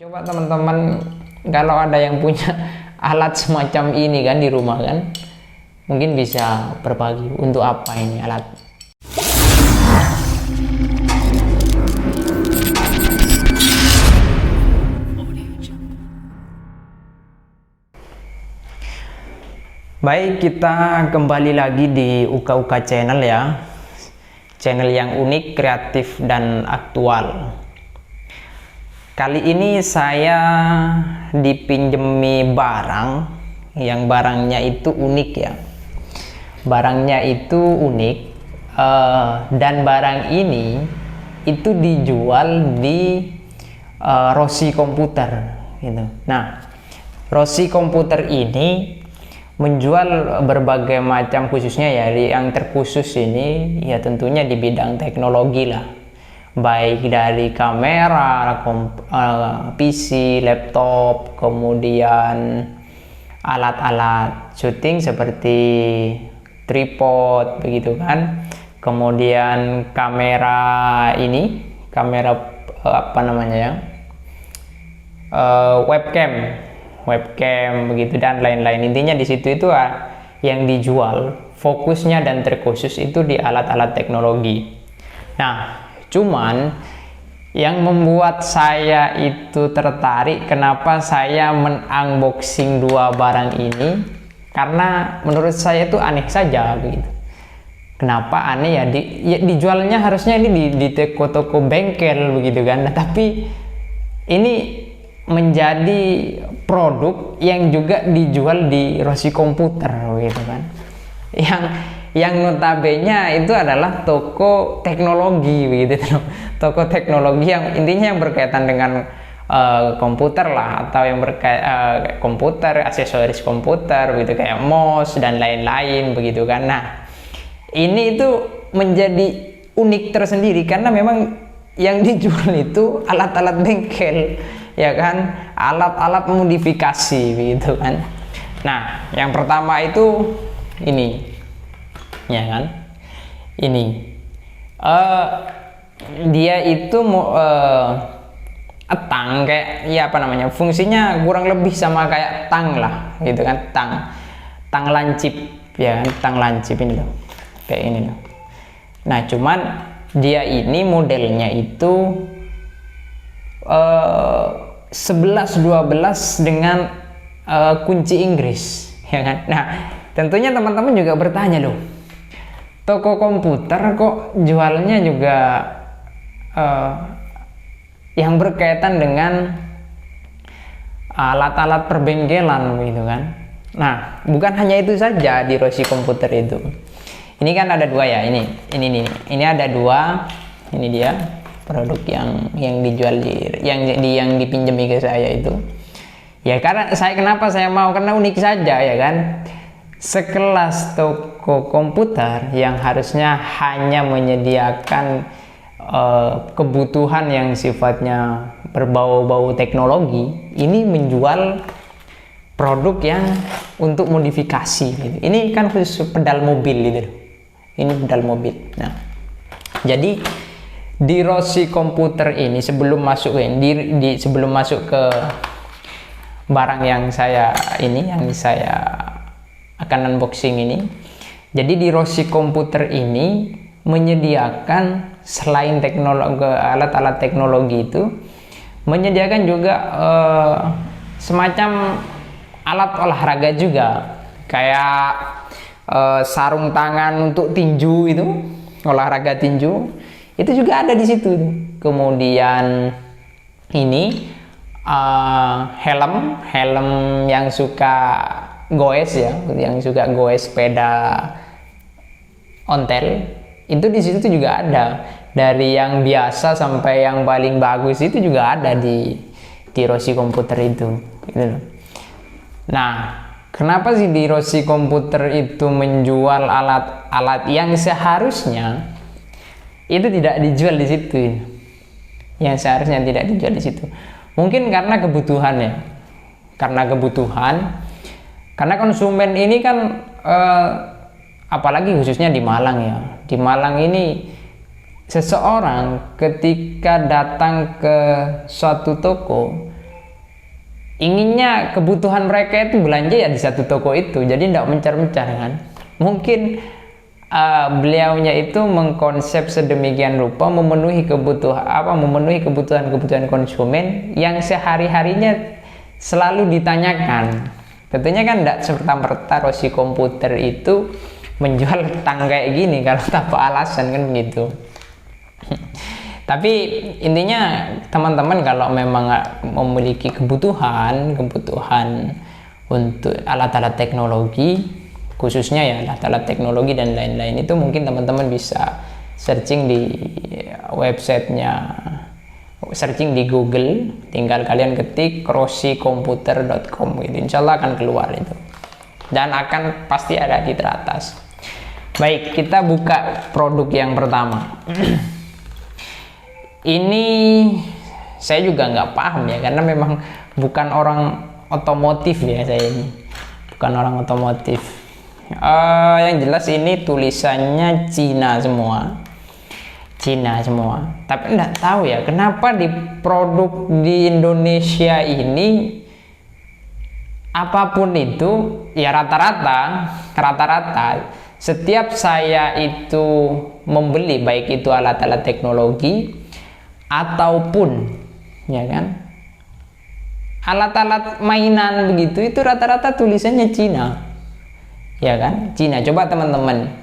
Coba teman-teman kalau ada yang punya alat semacam ini kan di rumah kan, mungkin bisa berbagi. Untuk apa ini alat? Baik, kita kembali lagi di Uka Channel ya. Channel yang unik, kreatif, dan aktual. Kali ini saya dipinjemi barang yang barangnya itu unik ya. Barangnya itu unik dan barang ini itu dijual di Rossi Komputer gitu. Nah, Rossi Komputer ini menjual berbagai macam, khususnya ya yang terkhusus ini ya tentunya di bidang teknologi lah. Baik dari kamera, PC, laptop, kemudian alat-alat syuting seperti tripod begitu kan, kemudian kamera ini, kamera apa namanya ya, webcam begitu dan lain-lain. Intinya di situ itu yang dijual fokusnya dan terkhusus itu di alat-alat teknologi. Nah, cuman yang membuat saya itu tertarik, kenapa saya men-unboxing dua barang ini, karena menurut saya itu aneh saja begitu. Kenapa aneh ya? Dijualnya harusnya ini di toko-toko bengkel begitu kan, nah, tapi ini menjadi produk yang juga dijual di Rossi Komputer gitu kan, yang notabene itu adalah toko teknologi begitu, toko teknologi yang intinya yang berkaitan dengan komputer lah, atau yang berkaitan komputer, aksesoris komputer begitu, kayak mouse dan lain-lain begitu kan. Nah, ini itu menjadi unik tersendiri karena memang yang dijual itu alat-alat bengkel ya kan, alat-alat modifikasi begitu kan. Nah, yang pertama itu ini ya kan, ini dia itu tang, kayak ya apa namanya, fungsinya kurang lebih sama kayak tang lah gitu kan, tang lancip ya kan, tang lancip ini loh, kayak ini loh. Nah, cuman dia ini modelnya itu 11-12 dengan kunci Inggris ya kan. Nah, tentunya teman-teman juga bertanya, loh, toko komputer kok jualnya juga yang berkaitan dengan alat-alat perbengkelan gitu kan. Nah, bukan hanya itu saja di Rossi Komputer itu. Ini kan ada dua ya, ini ada dua. Ini dia produk yang dijual yang dipinjami ke saya itu. Ya karena kenapa saya mau, karena unik saja ya kan. Sekelas toko komputer yang harusnya hanya menyediakan kebutuhan yang sifatnya berbau-bau teknologi, ini menjual produk yang untuk modifikasi gitu. Ini kan khusus pedal mobil gitu. Ini pedal mobil. Nah, jadi di Rossi Komputer ini sebelum masuk ke barang yang saya akan unboxing ini, jadi di Rossi Komputer ini menyediakan selain alat-alat teknologi itu, menyediakan juga semacam alat olahraga juga, kayak sarung tangan untuk tinju itu, olahraga tinju itu juga ada di situ. Kemudian ini helm yang suka goes ya, yang suka goes sepeda ontel, itu di situ juga ada. Dari yang biasa sampai yang paling bagus itu juga ada di Rossi Komputer itu gitu. Nah, kenapa sih di Rossi Komputer itu menjual alat-alat yang seharusnya itu tidak dijual di situ, yang seharusnya tidak dijual di situ? Mungkin karena kebutuhan ya, karena konsumen ini kan apalagi khususnya di Malang ya, di Malang ini seseorang ketika datang ke suatu toko inginnya kebutuhan mereka itu belanja ya di satu toko itu, jadi tidak mencar-mencar kan. Mungkin beliaunya itu mengkonsep sedemikian rupa memenuhi kebutuhan konsumen yang sehari-harinya selalu ditanyakan. Tentunya kan tidak serta-merta Rossi Komputer itu menjual tang kayak gini kalau tanpa alasan kan gitu. Tapi intinya teman-teman kalau memang memiliki kebutuhan untuk alat-alat teknologi, khususnya ya alat-alat teknologi dan lain-lain, itu mungkin teman-teman bisa searching di websitenya, searching di Google, tinggal kalian ketik rossikomputer.com gitu, insya Allah akan keluar itu dan akan pasti ada di teratas. Baik, kita buka produk yang pertama. Ini saya juga nggak paham ya, karena memang bukan orang otomotif ya, saya ini bukan orang otomotif. Yang jelas ini tulisannya Cina semua, tapi nggak tahu ya kenapa di produk di Indonesia ini apapun itu ya rata-rata setiap saya itu membeli, baik itu alat-alat teknologi ataupun ya kan alat-alat mainan begitu, itu rata-rata tulisannya Cina ya kan, Cina. Coba teman-teman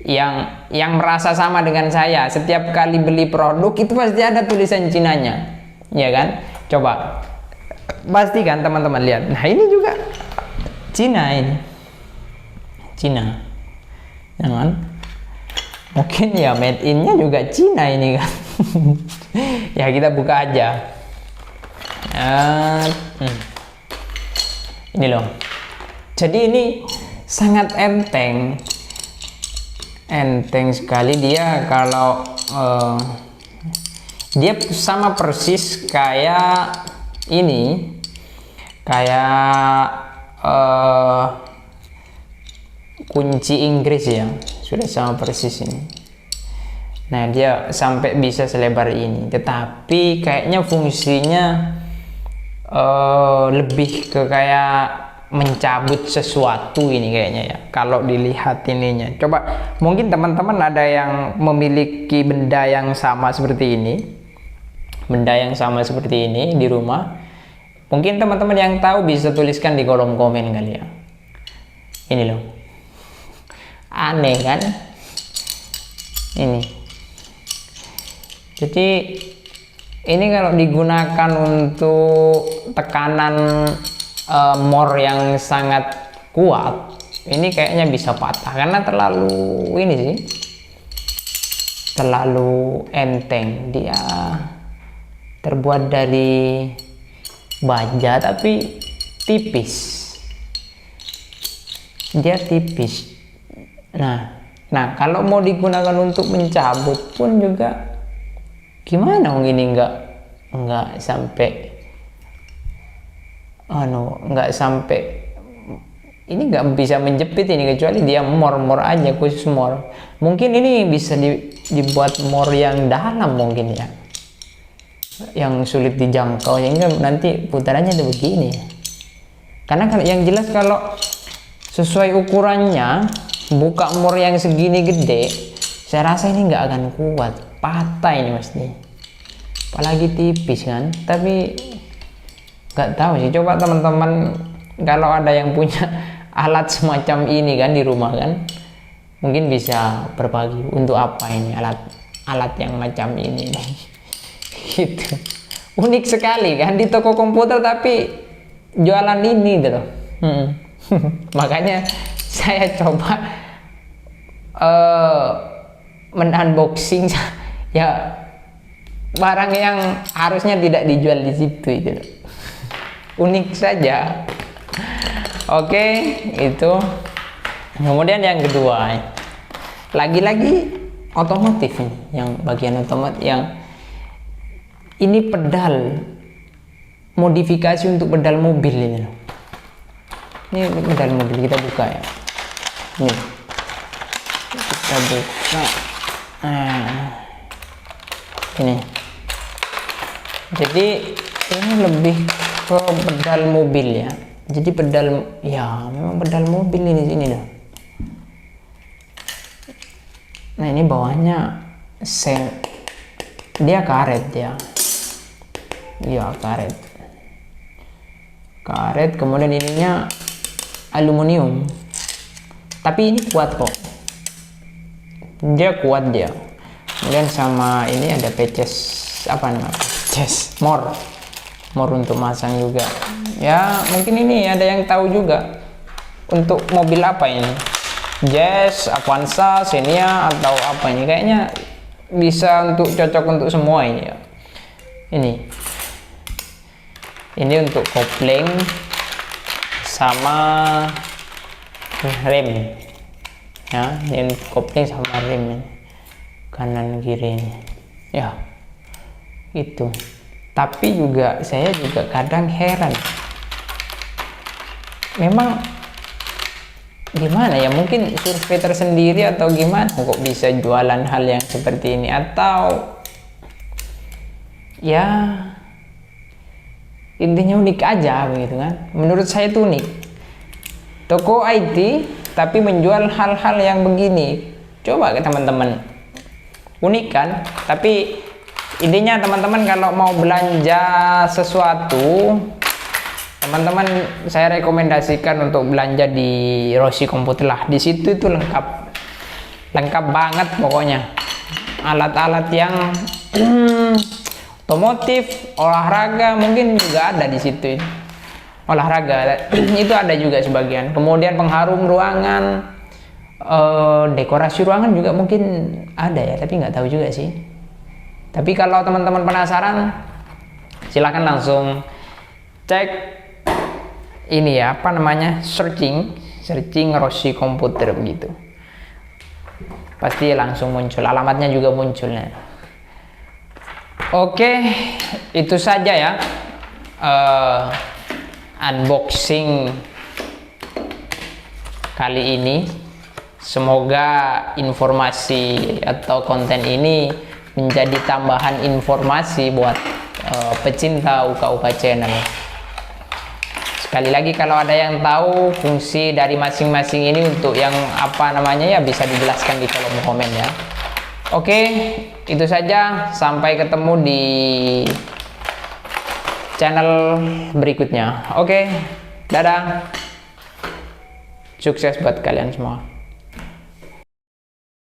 yang merasa sama dengan saya, setiap kali beli produk itu pasti ada tulisan Cinanya ya kan. Coba pastikan teman-teman lihat, nah ini juga Cina, ini Cina ya kan, mungkin ya made in-nya juga Cina ini kan. Ya kita buka aja. Ini loh, jadi ini sangat enteng sekali dia. Kalau dia sama persis kayak ini, kayak kunci Inggris ya, sudah sama persis ini. Nah dia sampai bisa selebar ini, tetapi kayaknya fungsinya lebih ke kayak mencabut sesuatu ini kayaknya ya, kalau dilihat ininya. Coba mungkin teman-teman ada yang memiliki benda yang sama seperti ini, di rumah. Mungkin teman-teman yang tahu bisa tuliskan di kolom komen kali ya. Ini loh, aneh kan ini. Jadi ini kalau digunakan untuk tekanan more yang sangat kuat, ini kayaknya bisa patah karena terlalu ini sih, terlalu enteng. Dia terbuat dari baja tapi tipis, dia tipis. Nah kalau mau digunakan untuk mencabut pun juga gimana, ini nggak sampai ini nggak bisa menjepit ini, kecuali dia more aja, khusus more. Mungkin ini bisa dibuat more yang dalam mungkin ya, yang sulit dijangkau, sehingga nanti putarannya tuh begini. Karena yang jelas kalau sesuai ukurannya, buka more yang segini gede, saya rasa ini nggak akan kuat, patah ini pasti, apalagi tipis kan. Tapi nggak tahu sih, coba teman-teman kalau ada yang punya alat semacam ini kan di rumah kan, mungkin bisa berbagi untuk apa ini alat yang macam ini. Gitu, unik sekali kan, di toko komputer tapi jualan ini gitu. Makanya saya coba men-unboxing ya barang yang harusnya tidak dijual di situ itu. Unik saja. Oke, itu. Kemudian yang kedua, lagi-lagi otomotif ini, yang bagian otomotif, yang ini pedal modifikasi untuk pedal mobil ini. Ini pedal mobil, kita buka ya. Ini kita buka. Ini. Jadi ini lebih ke pedal mobil ya. Jadi pedal, ya memang pedal mobil ini sini dah. Nah ini bawahnya dia karet ya. Ya karet, kemudian ininya aluminium. Tapi ini kuat kok. Dia kuat dia. Kemudian sama ini ada peces apa namanya? Peces mor untuk masang juga. Ya mungkin ini ada yang tahu juga untuk mobil apa ini, Jazz, Avanza, Xenia atau apa ini, kayaknya bisa untuk cocok untuk semua ini ya. Ini untuk kopling sama rem ya, ini kopling sama rem kanan kiri ini ya itu. Tapi juga saya juga kadang heran, memang gimana ya, mungkin survei tersendiri atau gimana kok bisa jualan hal yang seperti ini, atau ya intinya unik aja begitu kan. Menurut saya itu unik, toko IT tapi menjual hal-hal yang begini. Coba ke teman-teman, unik kan? Tapi intinya teman-teman kalau mau belanja sesuatu, teman-teman saya rekomendasikan untuk belanja di Rossi Komputer lah. Di situ itu lengkap banget pokoknya, alat-alat yang otomotif, olahraga mungkin juga ada di situ. Olahraga itu ada juga sebagian. Kemudian pengharum ruangan, dekorasi ruangan juga mungkin ada ya, tapi nggak tahu juga sih. Tapi kalau teman-teman penasaran, silahkan langsung cek ini ya, apa namanya, searching Rossi Komputer begitu, pasti langsung muncul, alamatnya juga munculnya. Oke, itu saja ya unboxing kali ini. Semoga informasi atau konten ini menjadi tambahan informasi buat pecinta UKUK channel. Sekali lagi, kalau ada yang tahu fungsi dari masing-masing ini untuk yang apa namanya ya, bisa dijelaskan di kolom komen ya. Oke, itu saja, sampai ketemu di channel berikutnya. Oke, dadah, sukses buat kalian semua.